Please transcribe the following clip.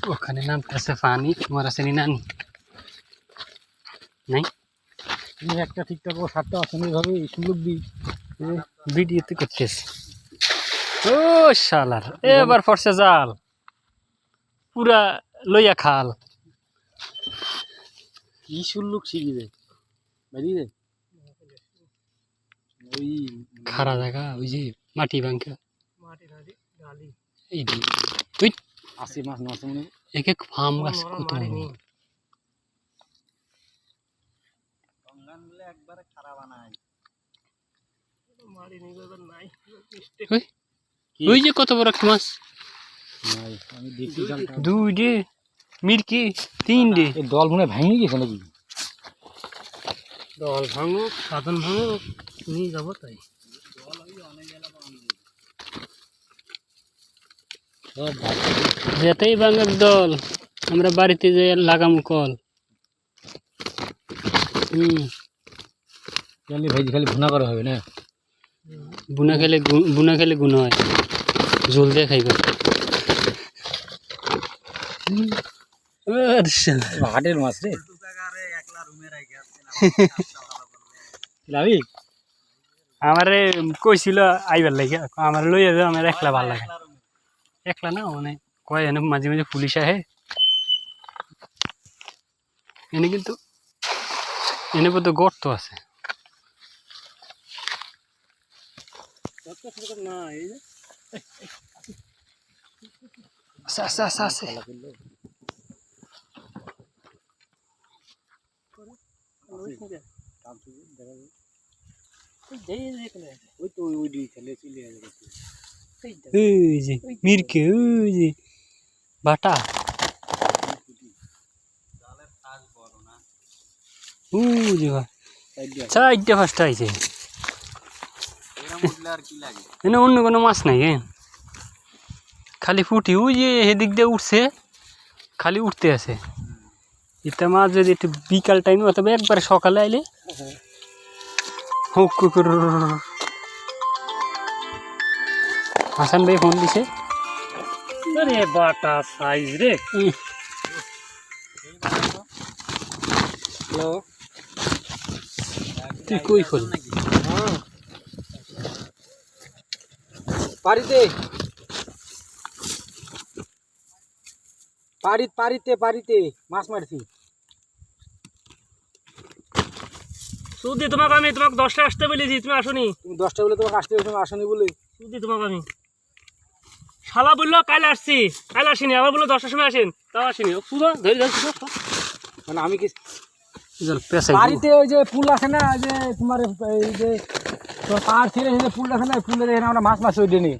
ওখানে নামতেছে পানি, তোমার আছে নি নানি নাই? তুমি একটা ঠিকঠাক ও সারটা আসেনি ভাবে সুযোগ দিই ভিডিওতে করতেছে। ও শালার এবার ফরসে জাল পুরা লইয়া খাল। কি সুল্লুক শিখি রে বেরিয়ে রে ওই খারা জায়গা ওই যে মাটি ভাঙ্গা এই তুই আসে মাছ না আসে মনে এক এক ফার্ম গাছ কত একবারে খারাপ বানায় ওই যে কত বড় একটা মাছ, আমি দেখছি দুই ডে মিরকি তিন ডে। দল মনে ভেঙে গেছে নাকি? দল ভাঙুক সাধন ভাঙুক নিয়ে যাবো তাই। যেতেই ভাঙুক দল আমরা বাড়িতে যে লাগামু কল। খালি ভাই খালি ভুনা করা হবে না? বুনা খেলে গুণ হয়, ঝোল দিয়ে খাইবে। হাটের মাছ রে আমারে কইছিল আইবার লাগে, আমার লইয়া যাও, আমার একলা ভাল লাগে। একলা না মানে কয় এনে মাঝে মাঝে পুলিশ আহে এনে, কিন্তু এনে বোধ গর্ত আছে। আছে মিরকে ওই যে বাটা চারটে পাঁচটা আইছে। এনে অন্য কোনো মাছ নাই খালি ফুটি ওই যে এদিক দিয়ে উঠছে, খালি উঠতে আছে। এটা মাছ যদি একটু বিকাল টাইম অথবা একবারে সকালে আইলে হোক হাসান ভাই ফোন দিছে। আরে বাটা সাইজ রে। হ্যালো তুই কই খোল পারিতে পারিতে মাছ মারছি। সুদি তোমাকে আমি তোমাকে 10টা আসতে বলেছি, তুমি আসনি। তুমি 10টা বলে তোমাকে আসতে বলেছি, তুমি আসনি বলে। সুদি তোমাকে আমি শালা বললো কাল আসছি, কাল আসিনি। আবার বললো 10টার সময় আসেন, তাও আসিনি। পুরো ধরে যাচ্ছি মানে আমি কি পেশাই বাড়িতে ওই যে পুল আছে না, ওই যে তোমার এই যে পাহাড় ছেড়ে যে পুল আছে না, পুলের এখানে আমরা মাছ ওই ডেনে